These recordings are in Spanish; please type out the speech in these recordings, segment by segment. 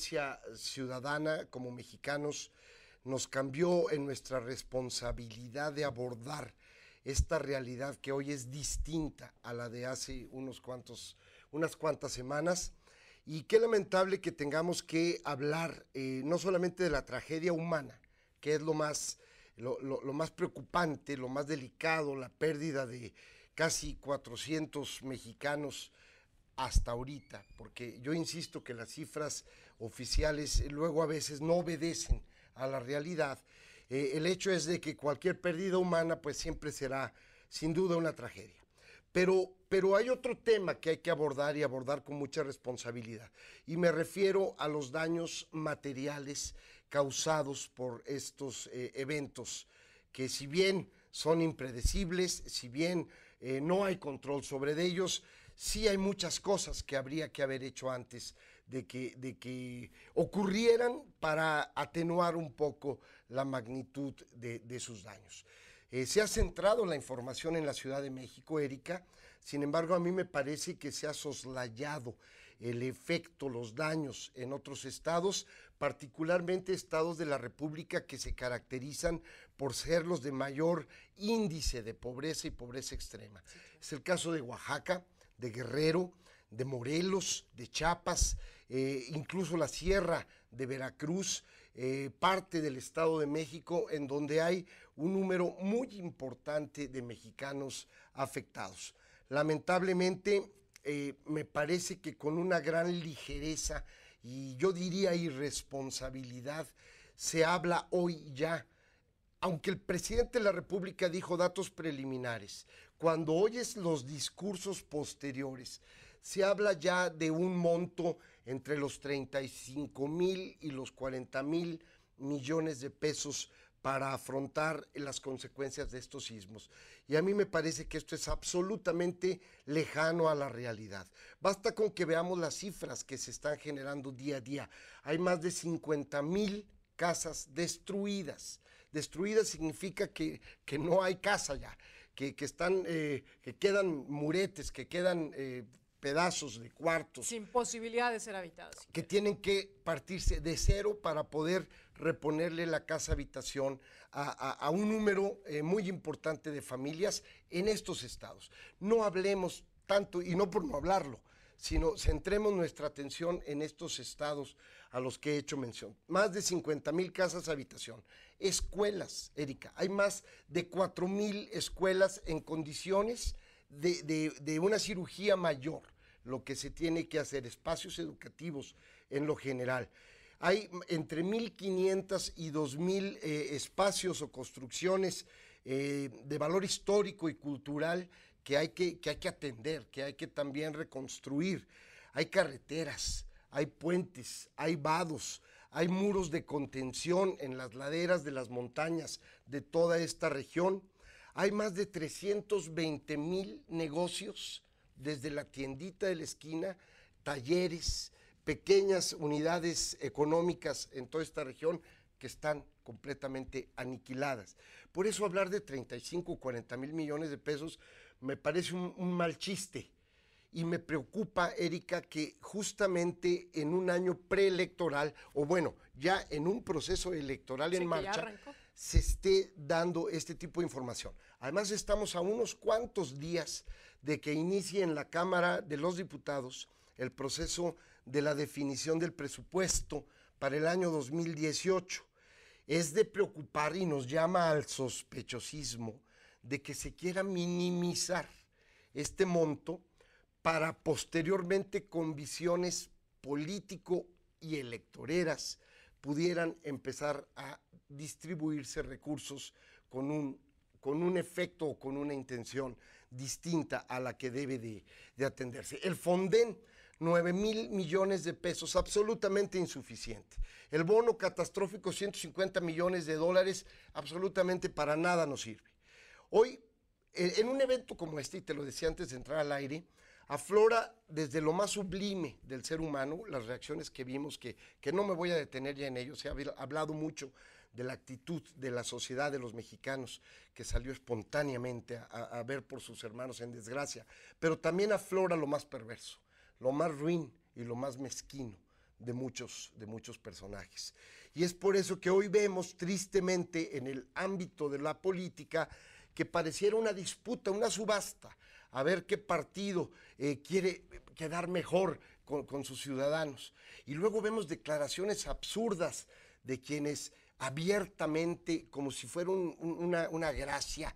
conciencia ciudadana como mexicanos nos cambió en nuestra responsabilidad de abordar esta realidad que hoy es distinta a la de hace unas cuantas semanas. Y qué lamentable que tengamos que hablar no solamente de la tragedia humana, que es lo más preocupante, lo más delicado, la pérdida de casi 400 mexicanos hasta ahorita, porque yo insisto que las cifras oficiales luego a veces no obedecen a la realidad. El hecho es de que cualquier pérdida humana pues siempre será sin duda una tragedia. Pero hay otro tema que hay que abordar y abordar con mucha responsabilidad, y me refiero a los daños materiales causados por estos eventos, que si bien son impredecibles, si bien no hay control sobre ellos, sí hay muchas cosas que habría que haber hecho antes de que ocurrieran para atenuar un poco la magnitud de sus daños. Se ha centrado la información en la Ciudad de México, Erika. Sin embargo, a mí me parece que se ha soslayado el efecto, los daños en otros estados, particularmente estados de la República que se caracterizan por ser los de mayor índice de pobreza y pobreza extrema. Es el caso de Oaxaca, de Guerrero, de Morelos, de Chiapas, incluso la Sierra de Veracruz, parte del Estado de México, en donde hay un número muy importante de mexicanos afectados. Lamentablemente, me parece que con una gran ligereza y yo diría irresponsabilidad se habla hoy ya. Aunque el presidente de la República dijo datos preliminares, cuando oyes los discursos posteriores, se habla ya de un monto entre los 35,000 y los 40,000 millones de pesos para afrontar las consecuencias de estos sismos. Y a mí me parece que esto es absolutamente lejano a la realidad. Basta con que veamos las cifras que se están generando día a día. Hay más de 50,000 casas destruidas. Destruidas significa que no hay casa ya, que quedan muretes, que quedan pedazos de cuartos. Sin posibilidad de ser habitados. Que tienen que partirse de cero para poder reponerle la casa habitación a un número muy importante de familias en estos estados. No hablemos tanto, y no por no hablarlo, sino centremos nuestra atención en estos estados a los que he hecho mención. Más de 50,000 casas habitación. Escuelas, Erika, hay más de 4,000 escuelas en condiciones de una cirugía mayor, lo que se tiene que hacer, espacios educativos en lo general. Hay entre 1,500 y 2,000 espacios o construcciones de valor histórico y cultural que hay que atender, que hay que también reconstruir. Hay carreteras, hay puentes, hay vados, hay muros de contención en las laderas de las montañas de toda esta región. Hay más de 320,000 negocios, desde la tiendita de la esquina, talleres, pequeñas unidades económicas en toda esta región que están completamente aniquiladas. Por eso hablar de 35 o 40,000 millones de pesos me parece un mal chiste. Y me preocupa, Erika, que justamente en un año preelectoral, o bueno, ya en un proceso electoral en marcha, se esté dando este tipo de información. Además, estamos a unos cuantos días de que inicie en la Cámara de los Diputados el proceso de la definición del presupuesto para el año 2018. Es de preocupar y nos llama al sospechosismo de que se quiera minimizar este monto para posteriormente, con visiones político y electoreras, pudieran empezar a distribuirse recursos con un efecto o con una intención distinta a la que debe de atenderse. El Fonden, 9,000 millones de pesos, absolutamente insuficiente. El bono catastrófico, 150 millones de dólares, absolutamente para nada nos sirve. Hoy, en un evento como este, y te lo decía antes de entrar al aire, aflora desde lo más sublime del ser humano, las reacciones que vimos, que no me voy a detener ya en ello. Se ha hablado mucho de la actitud de la sociedad de los mexicanos, que salió espontáneamente a ver por sus hermanos en desgracia, pero también aflora lo más perverso, lo más ruin y lo más mezquino de muchos personajes. Y es por eso que hoy vemos tristemente en el ámbito de la política que pareciera una disputa, una subasta, a ver qué partido quiere quedar mejor con sus ciudadanos. Y luego vemos declaraciones absurdas de quienes abiertamente, como si fuera una gracia,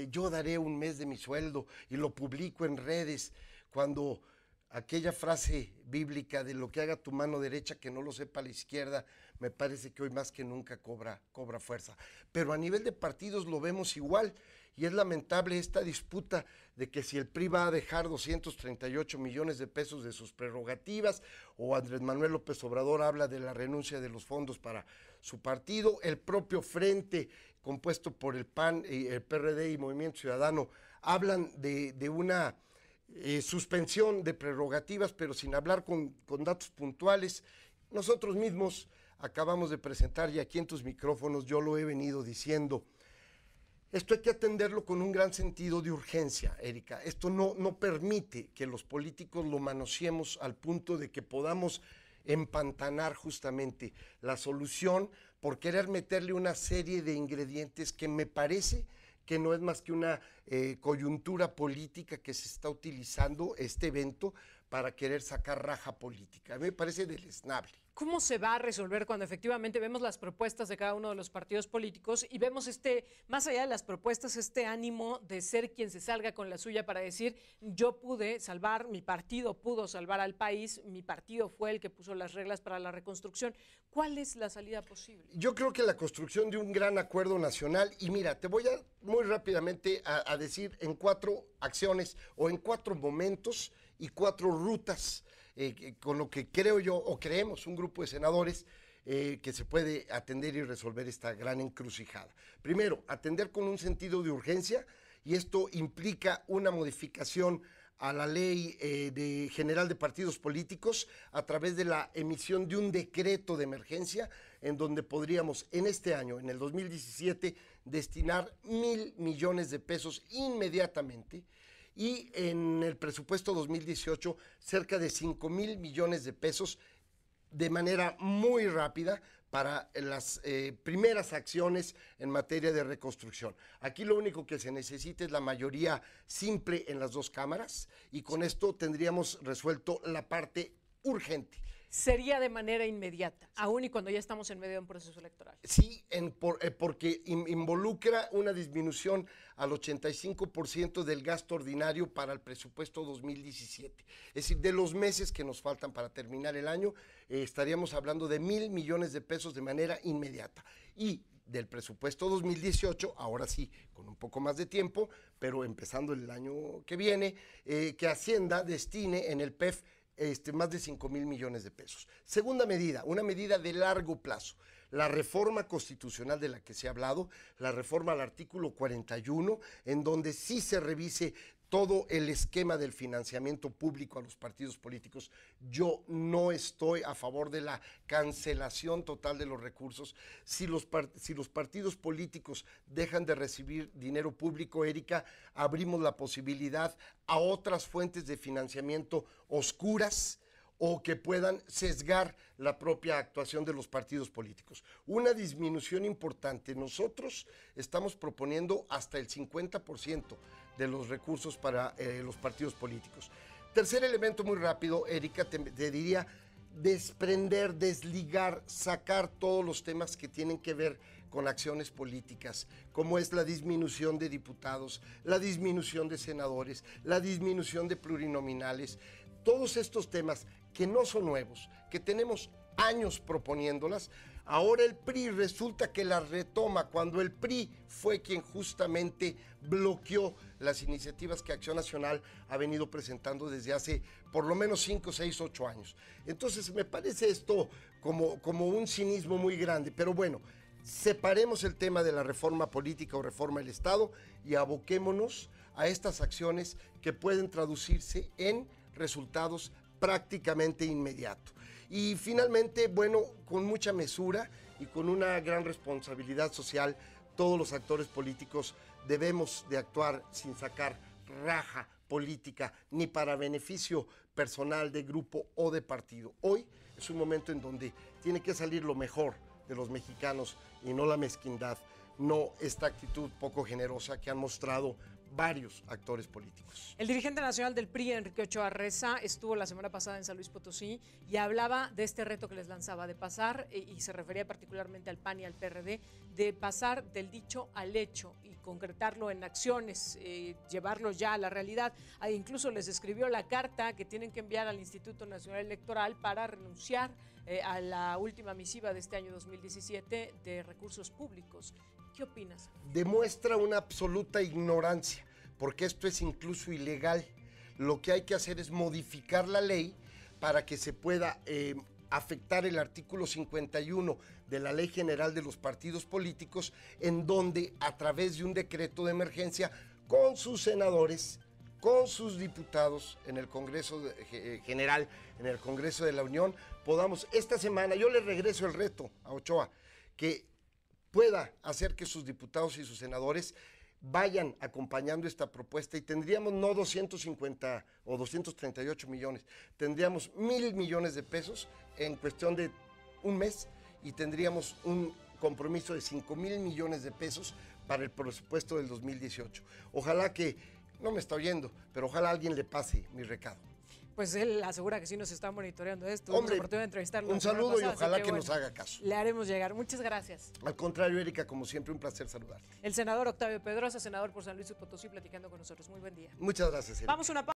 yo daré un mes de mi sueldo y lo publico en redes, cuando aquella frase bíblica de lo que haga tu mano derecha que no lo sepa la izquierda, me parece que hoy más que nunca cobra fuerza. Pero a nivel de partidos lo vemos igual, y es lamentable esta disputa de que si el PRI va a dejar 238 millones de pesos de sus prerrogativas, o Andrés Manuel López Obrador habla de la renuncia de los fondos para su partido, el propio Frente, compuesto por el PAN, el PRD y Movimiento Ciudadano, hablan de una suspensión de prerrogativas, pero sin hablar con datos puntuales. Nosotros mismos acabamos de presentar, y aquí en tus micrófonos yo lo he venido diciendo, esto hay que atenderlo con un gran sentido de urgencia, Erika. Esto no permite que los políticos lo manoseemos al punto de que podamos empantanar justamente la solución por querer meterle una serie de ingredientes que me parece que no es más que una coyuntura política que se está utilizando este evento para querer sacar raja política. A mí me parece deleznable. ¿Cómo se va a resolver cuando efectivamente vemos las propuestas de cada uno de los partidos políticos y vemos más allá de las propuestas, este ánimo de ser quien se salga con la suya para decir, yo pude salvar, mi partido pudo salvar al país, mi partido fue el que puso las reglas para la reconstrucción? ¿Cuál es la salida posible? Yo creo que la construcción de un gran acuerdo nacional, y mira, te voy a muy rápidamente a decir en 4 acciones o en 4 momentos y 4 rutas, con lo que creo yo, o creemos un grupo de senadores, que se puede atender y resolver esta gran encrucijada. Primero, atender con un sentido de urgencia, y esto implica una modificación a la ley general de partidos políticos a través de la emisión de un decreto de emergencia en donde podríamos en este año, en el 2017, destinar 1,000 millones de pesos inmediatamente, y en el presupuesto 2018 cerca de 5,000 millones de pesos de manera muy rápida para las primeras acciones en materia de reconstrucción. Aquí lo único que se necesita es la mayoría simple en las 2 cámaras, y con esto tendríamos resuelto la parte urgente. Sería de manera inmediata, aún y cuando ya estamos en medio de un proceso electoral. Sí, porque involucra una disminución al 85% del gasto ordinario para el presupuesto 2017. Es decir, de los meses que nos faltan para terminar el año, estaríamos hablando de 1,000 millones de pesos de manera inmediata. Y del presupuesto 2018, ahora sí, con un poco más de tiempo, pero empezando el año que viene, que Hacienda destine en el PEF más de 5,000 millones de pesos. Segunda medida, una medida de largo plazo, la reforma constitucional de la que se ha hablado, la reforma al artículo 41, en donde sí se revise todo el esquema del financiamiento público a los partidos políticos. Yo no estoy a favor de la cancelación total de los recursos. Si los partidos políticos dejan de recibir dinero público, Erika, abrimos la posibilidad a otras fuentes de financiamiento oscuras o que puedan sesgar la propia actuación de los partidos políticos. Una disminución importante. Nosotros estamos proponiendo hasta el 50% de los recursos para los partidos políticos. Tercer elemento muy rápido, Erika, te diría desprender, desligar, sacar todos los temas que tienen que ver con acciones políticas, como es la disminución de diputados, la disminución de senadores, la disminución de plurinominales, todos estos temas que no son nuevos, que tenemos años proponiéndolas. Ahora el PRI resulta que las retoma, cuando el PRI fue quien justamente bloqueó las iniciativas que Acción Nacional ha venido presentando desde hace por lo menos 5, 6, 8 años. Entonces me parece esto como un cinismo muy grande, pero bueno, separemos el tema de la reforma política o reforma del Estado y aboquémonos a estas acciones que pueden traducirse en resultados prácticamente inmediatos. Y finalmente, bueno, con mucha mesura y con una gran responsabilidad social, todos los actores políticos debemos de actuar sin sacar raja política ni para beneficio personal de grupo o de partido. Hoy es un momento en donde tiene que salir lo mejor de los mexicanos y no la mezquindad, no esta actitud poco generosa que han mostrado varios actores políticos. El dirigente nacional del PRI, Enrique Ochoa Reza, estuvo la semana pasada en San Luis Potosí y hablaba de este reto que les lanzaba, de pasar, y se refería particularmente al PAN y al PRD, de pasar del dicho al hecho y concretarlo en acciones, llevarlo ya a la realidad. Incluso les escribió la carta que tienen que enviar al Instituto Nacional Electoral para renunciar a la última misiva de este año 2017 de recursos públicos. ¿Qué opinas? Demuestra una absoluta ignorancia, porque esto es incluso ilegal. Lo que hay que hacer es modificar la ley para que se pueda afectar el artículo 51 de la Ley General de los Partidos Políticos, en donde a través de un decreto de emergencia, con sus senadores, con sus diputados en el Congreso General, en el Congreso de la Unión, podamos, esta semana, yo le regreso el reto a Ochoa, que pueda hacer que sus diputados y sus senadores vayan acompañando esta propuesta y tendríamos no 250 o 238 millones, tendríamos 1,000 millones de pesos en cuestión de un mes y tendríamos un compromiso de 5,000 millones de pesos para el presupuesto del 2018. Ojalá que, no me está oyendo, pero ojalá a alguien le pase mi recado. Pues él asegura que sí nos está monitoreando esto. Hombre, oportunidad de entrevistarlo un saludo pasada, y ojalá que nos haga caso. Le haremos llegar. Muchas gracias. Al contrario, Erika, como siempre, un placer saludarte. El senador Octavio Pedrosa, senador por San Luis Potosí, platicando con nosotros. Muy buen día. Muchas gracias, Erika. Vamos a una pausa.